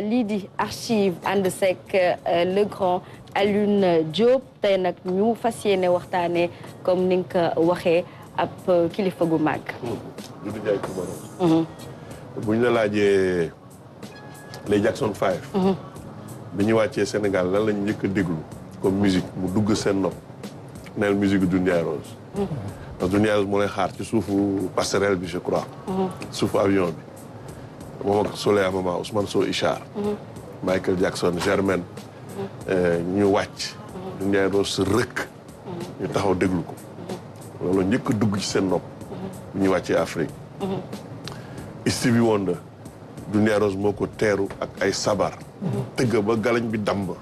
lii di archive ànd seeg le grand Alioune Diop tey nag ñu fas yéene waxtaanee comme ni nga ko waxee ab kilifa gu màgg. Doudou Ndiaye Coumba. bu ñu la laajee les Jackson 5. bi ñu wàccee Sénégal lan lañu njëkk a déglu comme musique mu dugg seen nopp neel musique Doudou Ndiaye Rose. parce que Doudou Ndiaye Rose moo lay xaar ci suufu passerelle bi je crois. suufu avion bi. moom ak Soleil à Maman Ousmane Sow Ichar. Michael Jackson Germaine. ñu wàcc. Doudou Ndiaye Rose rëkk. ñu taxaw déglu ko. loolu njëkk a dugg ci seen nopp. bu ñu wàccee Afrique. Stevie Wonder. Doudou Ndiaye Rose moo ko teeru ak ay sabar. tëgg ba galañ bi damm.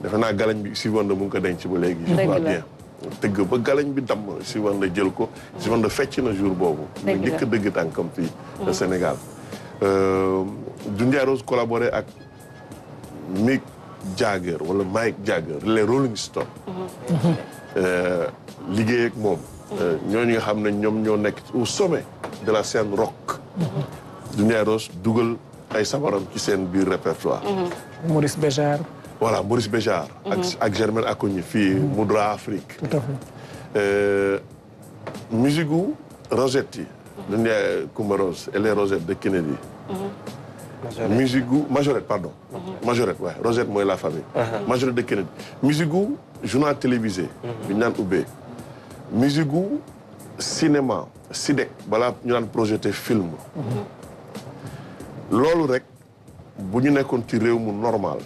defe naa galañ bi Stevie Wonder mu ngi ko denc ba léegi. je crois bien tëgg ba galañ bi damm Stevie Wonder jël ko. Stevie Wonder fecc na jour boobu. mu njëkk a dëgg tànkam fii au Sénégal. Doudou Ndiaye Rose collaboré ak Mick Jagger wala Mike Jagger les Rolling Stones. liggéey ak moom. ñooñu nga xam ne ñoom ñoo nekk au sommet de la scène rock. Doudou Ndiaye Rose dugal ay sabaram ci seen biir répertoire. Maurice Béjart. voilà Maurice Béjart. ak Germaine Acogny fii Moudra Afrique. tout à fait. musique gu Rosette yi. Doudou Ndiaye Coumba Rose et les Rosettes de Kennedy. musique gu Majorette pardon. Majorette waaye Rosette mooy la famille. Majorette de Kennedy. musique gu journal télévisé. bi ñu naan ubbee. musique gu cinéma Sidek balaa ñu daan projeté film. loolu rek bu ñu nekkoon ci réew mu normal.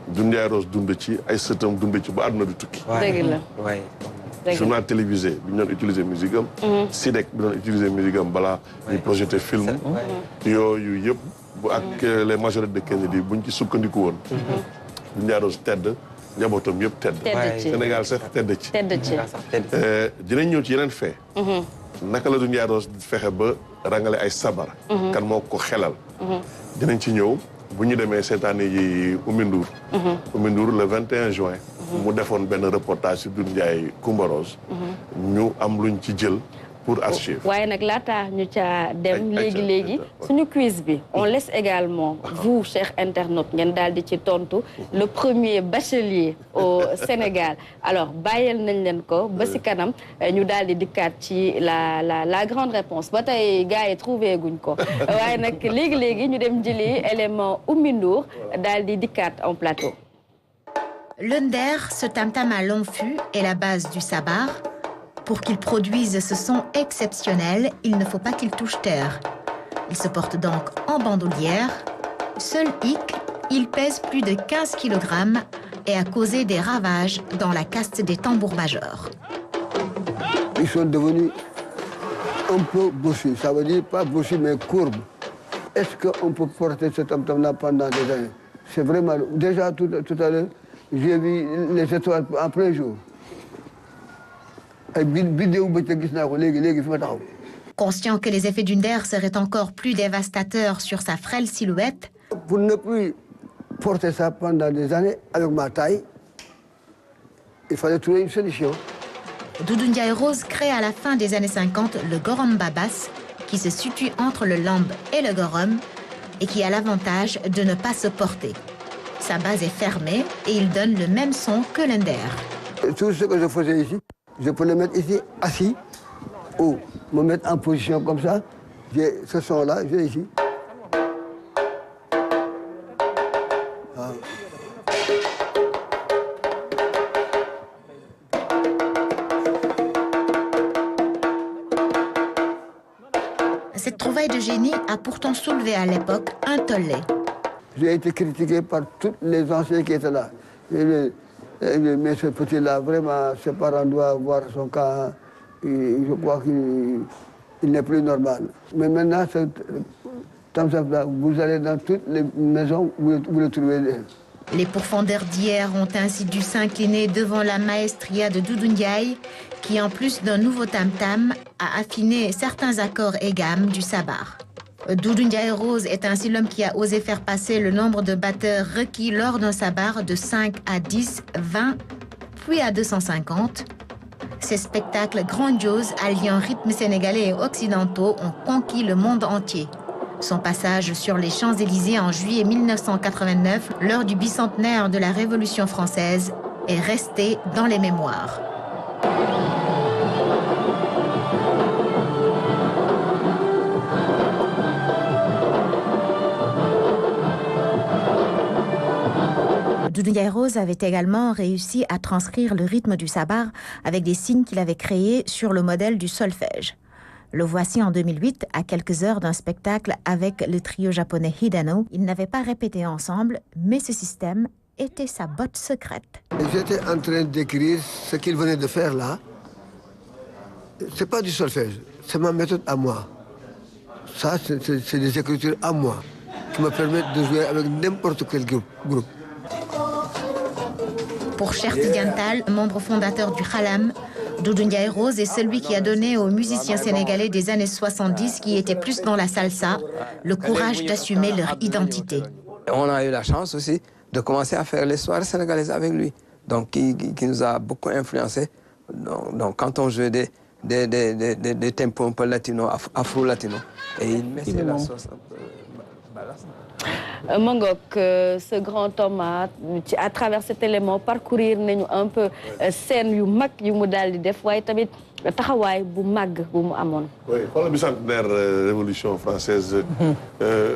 Doudou Ndiaye Rose dund ci ay sëtam dund ci ba àdduna di tukki. dëgg la. journal télévisé bi ñu doon utiliser musique am. Sidek bi doon utiliser musique am balaa ñu projeté film. yooyu yëpp bu ak les majorettes de Kennedy buñ ci sukkandiku woon. Doudou Ndiaye Rose tedd njabootam yëpp tedd. Sénégal sax tedd ci. dinañ ñëw ci yeneen fee. naka la Doudou Ndiaye Rose fexe ba rangale ay sabar. kan moo ko xelal. dinañ ci ñëw bu ñu demee seetaane yi Oumy Ndour. Oumy Ndour le 21 juin. mu defoon benn reportage sur Doudou Ndiaye Coumba Rose. ñu am luñ ci jël pour archive. waaye nag laata ñu ca dem léegi suñu quiz bi on laisse également vous chers internautes ngeen daal di ci tontu le premier bachelier au Sénégal alors bàyyil nañ leen ko ba si kanam ñu daal di dikkaat ci la grande réponse ba tey gars yi trouvé guñ ko waaye nag léegi ñu dem jëli élément Oumy Ndour daal di dikkaat en plateau. Le nder, ce tam-tam à long fût, est la base du sabar. Pour qu'il produise ce son exceptionnel, il ne faut pas qu'il touche terre. Il se porte donc en bandoulière. Seul hic, il pèse plus de 15 kg et a causé des ravages dans la caste des tambours-majors. Ils sont devenus un peu bossus, ça veut dire pas bossus mais courbes. Est-ce qu'on peut porter ce tam-tam-là pendant des années? C'est vraiment... Déjà tout à l'heure, j'ai vu les étoiles en plein jour. Conscient que les effets du nder seraient encore plus dévastateurs sur sa frêle silhouette, pour ne plus porter ça pendant des années avec ma taille, il fallait trouver une solution. Doudou Ndiaye Rose crée à la fin des années 50 le gorom babas, qui se situe entre le lamb et le gorom et qui a l'avantage de ne pas se porter. Sa base est fermée et il donne le même son que le nder. Tout ce que je faisais ici, je peux le mettre ici, assis, ou me mettre en position comme ça. J'ai ce son-là, j'ai ici. Ah. Cette trouvaille de génie a pourtant soulevé à l'époque un tollé. J'ai été critiqué par tous les anciens qui étaient là. Mais ce petit-là, vraiment, ses parents doivent voir son cas. Je crois qu'il n'est plus normal. Mais maintenant, vous allez dans toutes les maisons, vous le trouvez. Les pourfendeurs d'hier ont ainsi dû s'incliner devant la maestria de Doudou Ndiaye, qui, en plus d'un nouveau tam-tam, a affiné certains accords et gammes du sabar. Doudou Ndiaye Rose est ainsi l'homme qui a osé faire passer le nombre de batteurs requis lors d'un sabar de 5 à 10, 20, puis à 250. Ces spectacles grandioses alliant rythmes sénégalais et occidentaux ont conquis le monde entier. Son passage sur les Champs-Élysées en juillet 1989, lors du bicentenaire de la Révolution française, est resté dans les mémoires. Doudou Ndiaye Rose avait également réussi à transcrire le rythme du sabar avec des signes qu'il avait créés sur le modèle du solfège. Le voici en 2008, à quelques heures d'un spectacle avec le trio japonais Hidano. Ils n'avaient pas répété ensemble, mais ce système était sa botte secrète. J'étais en train d'écrire ce qu'il venait de faire là. C'est pas du solfège, c'est ma méthode à moi. Ça, c'est des écritures à moi qui me permettent de jouer avec n'importe quel groupe. Pour Cheikh Tidiane Tall, membre fondateur du Khalam, Doudou Ndiaye Rose est celui qui a donné aux musiciens sénégalais des années 70 qui étaient plus dans la salsa le courage d'assumer leur identité. On a eu la chance aussi de commencer à faire les soirées sénégalaises avec lui, donc qui nous a beaucoup influencé. Donc quand on jouait des tempos un peu latino, afro-latino, et il mettait la sauce un peu balasse. Mangok, ce grand homme à travers cet élément parcourir nañu un peu scène yu mag yu mu daal di def waaye tamit taxawaay bu mag bu mu amoon. oui xoolal bicentenaire révolution française.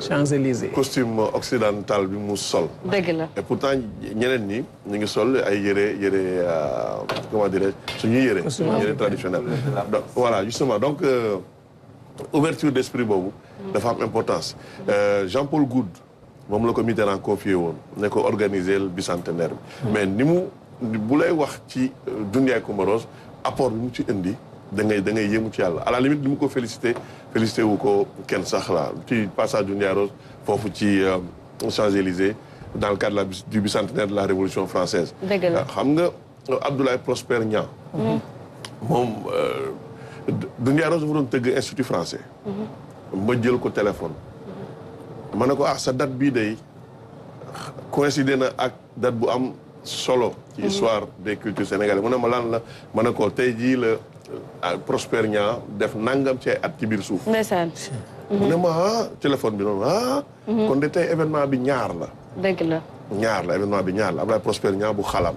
Champs-Élysées. costume occidental bi mu sol. dëgg la. et pourtant ñeneen ñi ñu ngi sol ay yére comment dirais-je suñuy yére traditionnel. donc voilà justement donc ouverture d'esprit boobu dafa am importance. Jean-Paul Goude moom la ko Mitterrand confié woon ne ko organiser le bicentenaire bi. mais ni mu bu lay wax ci Doudou Ndiaye Coumba Rose apport bi mu ci indi da ngay yéemu ci yàlla à la limite li mu ko félicité wu ko kenn sax la ci passage Doudou Ndiaye Rose foofu ci Champs-Élysées dans le cadre du bicentenaire de la Révolution française. dëgg la xam nga Abdoulaye Prosper Niang. moom Doudou Ndiaye Rose dafa doon tëgg institut français. ma jël ko téléphone. ma ne ko sa date bii day coïncidé na ak date bu am solo ci histoire des cultures sénégalaises mu ne ma lan la ma ne ko tey jii la Prosper Niang def nangam ci ay at ci biir suuf. ndeysaan. mu ne ma téléphone bi noonu kon de tey événement bi ñaar la. dëgg la. événement bi ñaar la Abdoulaye Prosper Niang bu Xalam.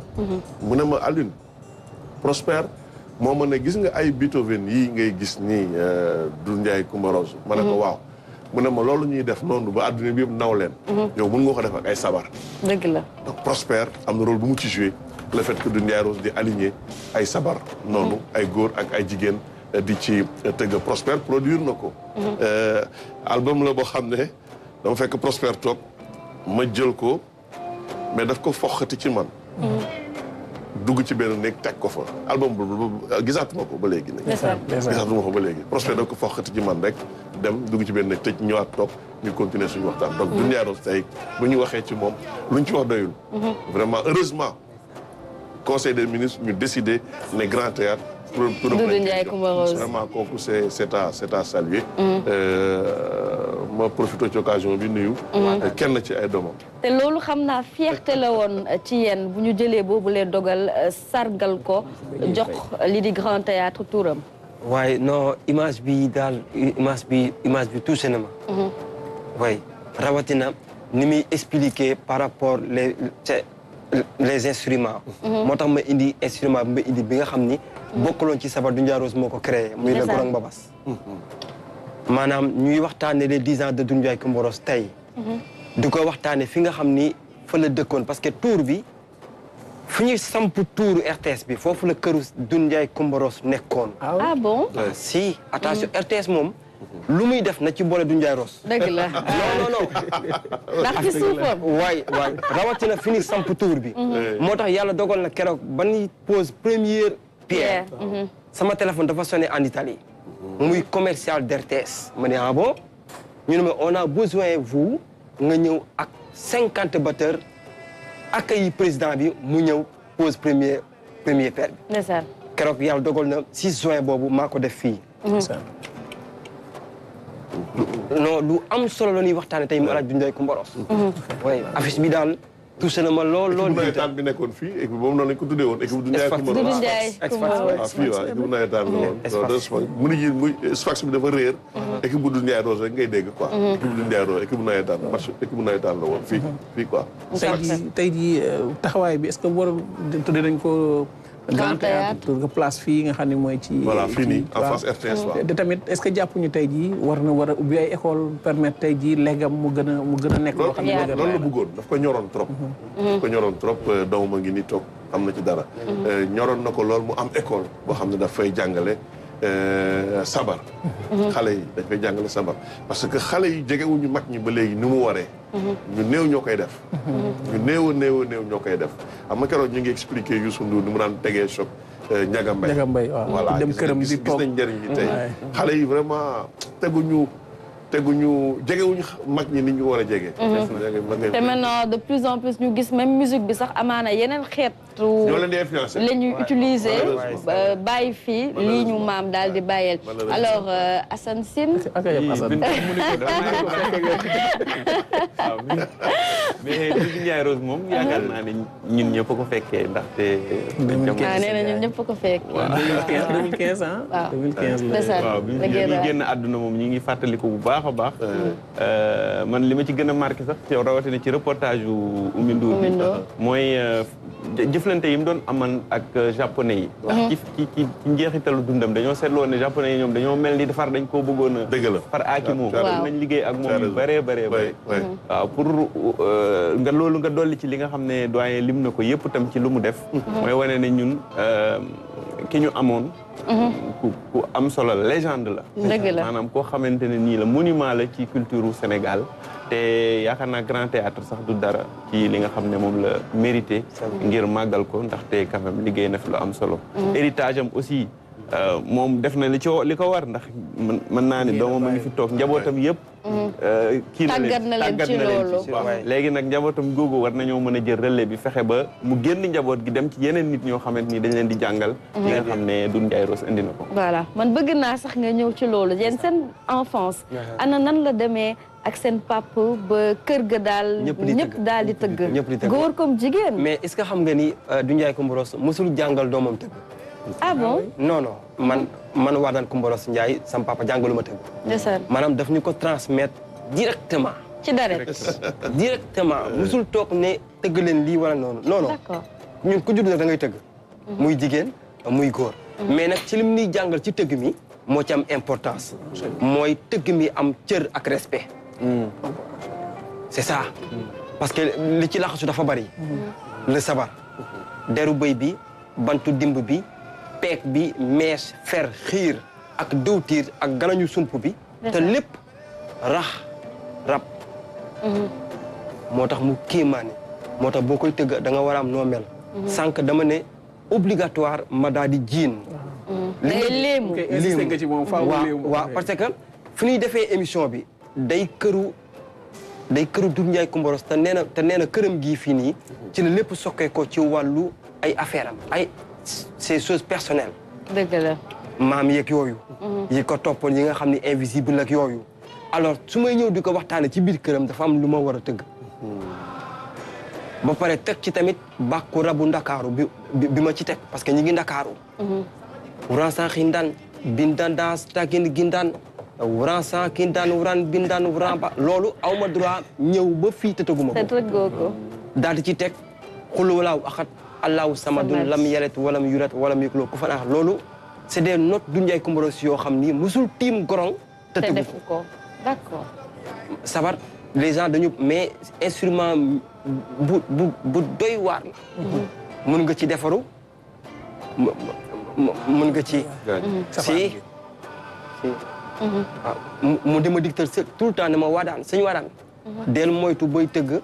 mu ne ma Alioune Prosper moo ma ne gis nga ay Beethoven yii ngay gis nii Doudou Ndiaye Coumba Rose ma ne ko waaw. mu ne ma loolu ñuy def noonu ba àdduna bi yëpp naw leen. yow mën nga ko def ak ay sabar. dëgg la. donc Prosper am na rôle bu mu ci joué le fait que Doudou Ndiaye Rose di aligner ay sabar noonu ay góor ak ay jigéen di ci tëgg Prosper produire na ko. album la boo xam ne dama fekk Prosper toog ma jël ko mais daf ko foxati ci man. dugg ci benn néeg teg ko fa album boobu gisaatuma ko ba léegi. gisaatuma ko ba léegi Prosper daf ko foxati ci man rek dem dugg ci benn néeg tëj ñëwaat toog ñu continuer suñu waxtaan. donc Doudou Ndiaye Rose tey bu ñu waxee ci moom luñ ci wax doyul. vraiment heureusement conseil des ministres ñu décidé ne grand théâtre Doudou Ndiaye Coumba Rose vraiment kooku c'est à saluer. ma profité ci occasion bi nuyu. kenn ci ay doomam. te loolu xam naa fierté la woon ci yéen bu ñu jëlee boobu leen dogal sargal ko jox li di grand théâtre turam. waaye non image bi daal image bi touché na ma. waaye rawatina ni muy expliquer par rapport les instruments. moo tax ma indi instrument bi nga xam ni. bokkaloon ci sabar Doudou Ndiaye Rose moo ko créé. muy le gorong babas. maanaam ñuy waxtaane les 10 ans de Doudou Ndiaye Coumba Rose tey. di ko waxtaane fi nga xam ni fa la dëkkoon parce que tour bi fu ñuy samp tuuru RTS bi foofu la këru Doudou Ndiaye Coumba Rose nekkoon. ah bon. si attention RTS moom. lu muy def na ci boole Doudou Ndiaye Rose. dëgg la. non. ndax ci suufam. waay rawatina fi ñuy samp tuur bi. moo tax yàlla dogal na keroog ba ñuy pose première pierre. sama téléphone dafa sonné en Italie. muy commercial d'RTS. ma ne ah bon ñu ne ma on a besoin vous nga ñëw ak 50 batteurs accueilli président bi mu ñëw pose première pierre bi. ndeysaan. keroog yàlla dogal na 6 juin boobu maa ko def fii. non lu am solo la ñuy waxtaane tey mu El Hadj Doudou Ndiaye Coumba Rose. oui affiche bi daal touché na ma lool lool. équipe nawetaan bi nekkoon fii équipe boobu noonu lañ ko tuddee woon équipe Doudou Ndiaye. Doudou fii waaw équipe nawetaan la woon. mu ni ji muy Sfax bi dafa réer. équipe bu Doudou Ndiaye Rose rek ngay dégg quoi. équipe bu Doudou Ndiaye Rose équipe nawetaan match équipe nawetaan la woon fii quoi. tey jii taxawaay bi est-ce que war tuddee nañ ko. Grand Théâtre nga place fii nga xam ne mooy ci. voilà fii nii en face RTS waaw. te tamit est-ce que jàppuñu tey jii war a ubbi ay école permettre tey jii léegam mu gën a nekk. loo xam ne loolu la bëggoon daf ko ñoroon trop. daf ko ñoroon trop doomam a ngi ni toog am na ci dara. ñoroon na ko lool mu am école boo xam ne daf fay jàngale sabar. xale yi dañ fay jàngale sabar parce que xale yi jegewuñu mag ñi ba léegi ni mu waree. ñu néew ñoo koy def. ñu néew ñoo koy def am na keroog ñu ngi expliqué Youssou Ndour ni mu daan tegee choc Ndiaga Mbaye waaw voilà dem këram di toog gis nañ njëriñ li tey xale yi vraiment teguñu jegewuñu mag ñi ni ñu war a jege. te maintenant de plus en plus ñu gis même musique bi sax amaana yeneen xeetu. ñoo leen di influencer la ñuy utiliser bàyyi fii lii ñu maam daal di bàyyeel. alors Assane Sine. mais Doudou Ndiaye Rose moom yaakaar naa ne ñun ñëpp ko fekkee ndaxte. nee na ñun ñëpp ko fekkee. waaw 2015 ah. 2015 la waaw bi ñu génn àdduna moom ñu ngi fàttaliku bu baax a baax. man li ma ci gën a marqué sax ci rawatina ci reportage yu Oumy Ndour bi mooy jëflante yi mu doon aman ak japonais yi. ndax ci njeexitalu dundam dañoo seetlu woon ne japonais yi ñoom dañoo mel ni far dañ koo bëggoon a. dëgg la far aaki moom. waaw nañ liggéey ak moom yu bëree bëree bëri. waaw pour nga dolli ci li nga xam ne doyen lim na ko yëpp tam ci lu mu def. mooy wane ne ñun ki ñu amoon. ku am solo la légende la. dëgg la maanaam koo xamante ne nii la monument la ci culture u Sénégal. te yaakaar naa Grand Théâtre sax du dara ci li nga xam ne moom la mérité. ngir màggal ko ndaxte quand même liggéey na fi lu am solo. héritage am aussi moom def na li ko war ndax mën naa ne doomam a ngi fi toog njabootam yëpp. kii na leen tàggat na leen ci léegi nag njabootam googu war nañoo mën a jël relais bi fexe ba mu génn njaboot gi dem ci yeneen nit ñoo xamante ni dañ leen di jàngal. li nga xam ne Doudou Ndiaye Rose indi na ko. voilà man bëgg naa sax nga ñëw ci loolu yéen seen enfance. ana nan la demee ak seen papa ba kër ga daal. ñëpp daal di tëgg. góor comme jigéen. mais est-ce que xam nga ni Doudou Ndiaye Coumba Rose mosul jàngal doomam tëgg. ah bon. non man Wadane Coumba Rose Ndiaye sama papa jàngaluma tëgg. ndeysaan maanaam daf ñu ko transmettre directement. ci dara directement musul toog ne tëgg leen lii wala noonu non non. d'accord ñun ku judd nag da ngay tëgg. muy jigéen muy góor. mais nag ci lim ñuy jàngal ci tëgg mi moo ci am importance. mooy tëgg mi am cër ak respect. c'est ça. parce que li ci laxasu dafa bari. le sabar. deru bëy bi bantu dimb bi. peek bi mees fer xiir ak dëwtiir ak galañu sump bi. te lépp rax rab. moo tax mu kéemaane. moo tax boo koy tëgg da nga war a am noo mel. sànq dama ne obligatoire ma daal di jiin. léemu nga ci moom faaw waaw parce que fu ñuy defee émission bi day këru Doudou Ndiaye Coumba Rose te nee na këram gii fii nii ci la lépp sokkee ko ci wàllu ay affaire am ay ces choses personnelles. dëgg la. maam yeeg yooyu. yi ko toppoon yi nga xam ne invisible ak yooyu. alors su may ñëw di ko waxtaane ci biir këram dafa am lu ma war a tëgg. ba pare teg ci tamit bàkku rabu ndakaaru bi ma ci teg parce que ñi ngi ndakaaru. wuran san xindan bindan daas tagin gindan wuran san kindan wuran bindan wuran ba loolu aw ma droit ñëw ba fii te tëgguma ko. te tëggoo ko. daal di ci teg xulu walaaw axat allahu samadun lam yalet walam yuret walam yukloo ku fanaax loolu c'est des notes Doudou Ndiaye Coumba Rose yoo xam ni musul tiim gorong te tëggu ko d'accord. sabar les gens dañu mais instrument bu doy waar la. mën nga ci defaru mën nga ci. si waaw mu dema dicteur tout le temps ne ma Wadane sëñ Wadane. del moytu boy tëgg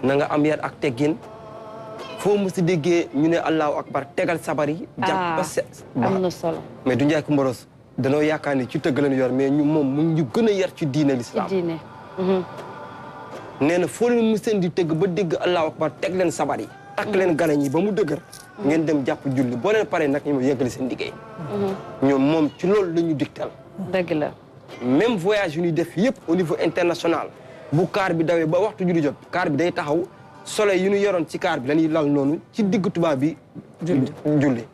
na nga am yar ak teggin. foo mu si déggee ñu ne allahu akbar tegal sabar yi. jàpp ba set am na solo. mais Doudou Ndiaye Coumba Rose danoo yaakaar ni ci tëgg lañu yor mais ñu moom mu ñu gën a yar ci diine l'islam. ci diine. nee na foo leen mu seen di tëgg ba dégg allahu akbar teg leen sabar yi. takk leen galañ yi ba mu dëgër. ngeen dem jàpp julli boo leen paree nag ñu yeggali seen liggéey. ñoom moom ci loolu la ñu digtal. dëgg la. même voyage yu ñuy def yëpp au niveau international bu kaar bi dawee ba waxtu julli jot kaar bi day taxaw soleil yu ñu yoroon ci kaar bi dañuy lal noonu ci digg tubaab bi julli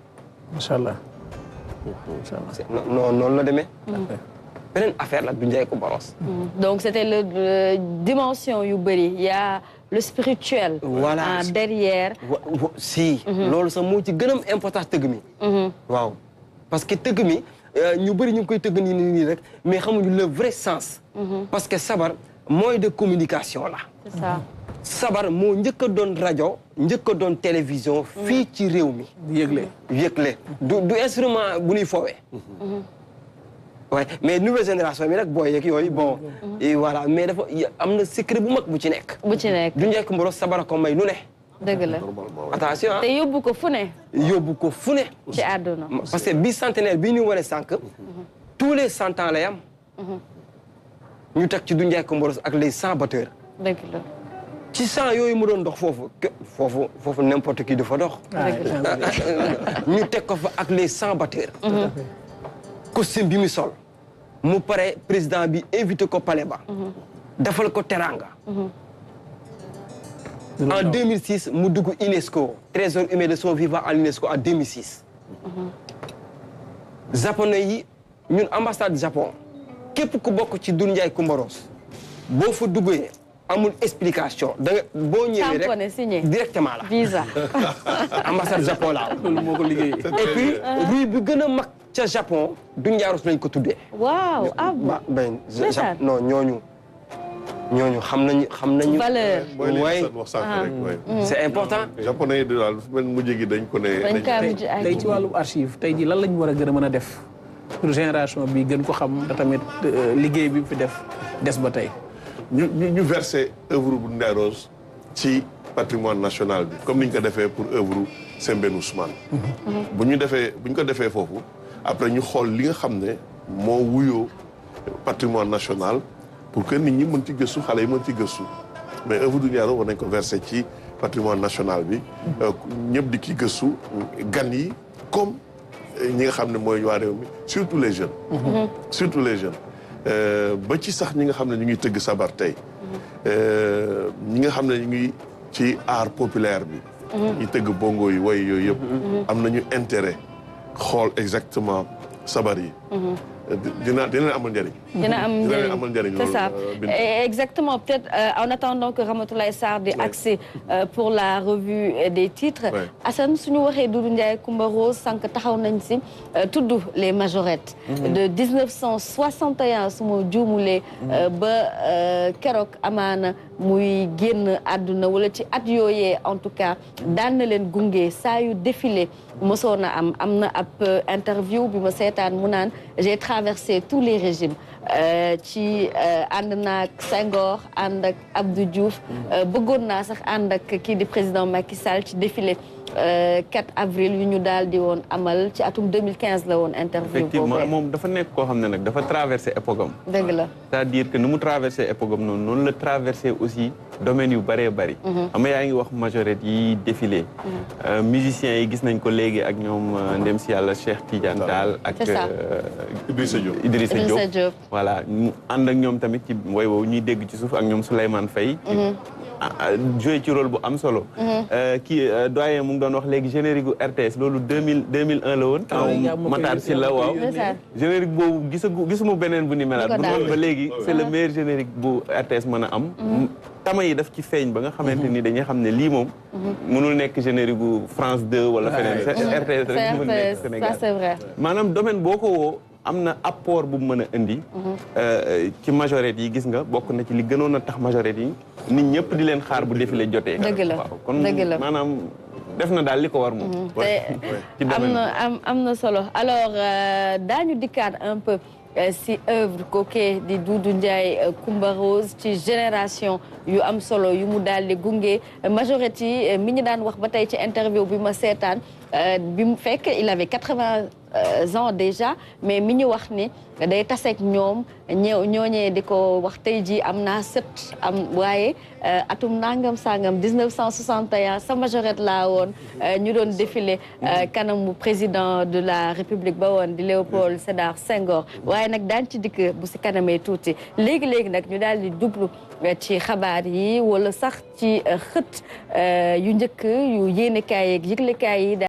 macha allah non noonu la demee beneen affaire la du Ndiaye Coumba Rose donc c'était le dimension yu bëri y a le spirituel voilà derrière si loolu sax moo ci gën a importance tëgg mi waaw parce que tëgg mi ñu bëri ñu ngi koy tëgg nii rek mais xamuñu le vrai sens parce que sabar moyen de communication la c'est ça sabar moo njëkk a doon rajo njëkk a doon télévision fii ci réew mi yëgle du instrument bu ñuy foowee waaye mais nouvelle génération bi nag booy yeeg yooyu bon et voilà mais dafa am na secret bu mag bu ci nekk du Ndiaye Coumba Rose sabar ko may nu ne dëgg la attention te yóbbu ko fu ne ci àdduna parce que bi centenaire bii ñu wane sànq tous les 100 ans lay am ñu teg ci du Ndiaye Coumba Rose ak les 100 batteurs dëgg la ci 100 yooyu mu doon dox foofu n'importe qui dafa dox ñu teg ko fa ak les 100 batteurs costume bi mu sol mu pare président bi invité ko palais ba defal ko teranga en 2006 mu dugg UNESCO trésor humain de son vivant à l'UNESCO en 2006 japonais yi ñun ambassade Japon képp ku bokk ci Doudou Ndiaye Coumba Rose boo fa duggee amul explication da nga boo ñëwee rek directement la visa ambassade Japon la loolu moo ko liggéey et puis rue bi gën a mag ca Japon Doudou Ndiaye Rose lañ ko tuddee waaw non ñooñu xam nañu valeur mooy wax sànq rek c'est important japonais yi daal mujj gi dañ ko ne tey ci wàllum archive tey ji lan lañu war a gën a mën a def pour génération bi gën ko xam da tamit liggéey bi fi def des ba tey ñu versé œuvre bu Ndiaye Rose ci patrimoine national bi comme ni ñu ko defee pour œuvre Sembène Ousmane bu ñu ko defee foofu après ñu xool li nga xam ne moo wuyoo patrimoine national pour que nit ñi mën ci gëstu xale yi mën ci gëstu mais œuvre du Ndiaye Rose war nañ ko versé ci patrimoine national bi ñëpp di ki gëstu gan yi comme ñi nga xam ne mooy waa réew mi surtout les jeunes surtout les jeunes ba ci sax ñi nga xam ne ñu ngi tëgg sabar tey ñi nga xam ne ñu ngi ci art populaire bi ñu tëgg bongo yi way yooyu yëpp am nañu intérêt xool exactement sabar yi dina amal njëriñ. dina amal njëriñ c'est ça exactement peut-être en attendant que Ramatoulaye Sarr di accès pour la revue des titres. Assane suñu waxee Doudou Ndiaye Coumba Rose sànq taxaw nañ si tudd les majorettes. de 1961 su ma juumulee ba keroog amaana muy génn àdduna wala ci at yooyee en tout cas daan na leen gunge saa yu défilé mosoon na am na ab interview bi ma seetaan mu naan j'ai traversé tous les régimes ci ànd naag Senghor ànd ak Abdou Diouf bëggoon naa sax ànd ak kii di président Macky Sall ci défilé 4 avril yu ñu daal di woon amal ci atum 2015 la woon interview effectivement moom dafa nekk koo xam ne nag dafa traversé époque am dëgg la c'est-à-dire que ni mu traversé époque am noonu la traversé aussi domaines yu bëree bëri xam nga yaa ngi wax majorette yi défilé musiciens yi gis nañ ko léegi ak ñoom ndem si yàlla Cheikh Tidiane Tall ak Idrissa Diop voilà mu ànd ak ñoom tamit ci woy woowu ñuy dégg ci suuf ak ñoom Souleymane Faye joué ci rôle bu am solo kii doyen mu ngi doon wax léegi générique gu RTS loolu 2001 la woon Matar Sylla waaw générique boobu gisuma beneen bu ni melaat bu noonu ba léegi c'est le meilleur générique bu RTS mën a am tama yi daf ci feeñ ba nga xamante ni dañuy xam ne lii moom mënul nekk générique gu France 2 wala feneen RTS rek mën nekk Sénégal c'est vrai maanaam domaine boo ko woo am na apport bu mën a indi ci majorette yi gis nga bokk na ci li gënoon a tax majorette yi nit ñëpp di leen xaar bu défilé jotee dëgg la waaw kon dëgg la maanaam def na daal li ko war moom am na solo alors daañu dikkaat un peu si œuvre kooke di Doudou Ndiaye Coumba Rose ci génération yu am solo yu mu daal di gunge majorette yi mi ñu daan wax ba tey ci interview bi ma seetaan bi mu fekk il avait 80 ans déjà mais mi ñu wax ni day taseeg ñoom ñooñee di ko wax tey jii am naa sët am waaye atum nangam sangam 1961 sa majorette laa woon ñu doon défilé kanamu président de la république ba woon di Léopold Sédar Senghor waaye nag daan ci dikk bu si kanamee tuuti léegi nag ñu daal di jublu ci xabaar yi wala sax ci xët yu njëkk yu yéenekaay yeeg yëglekaay yi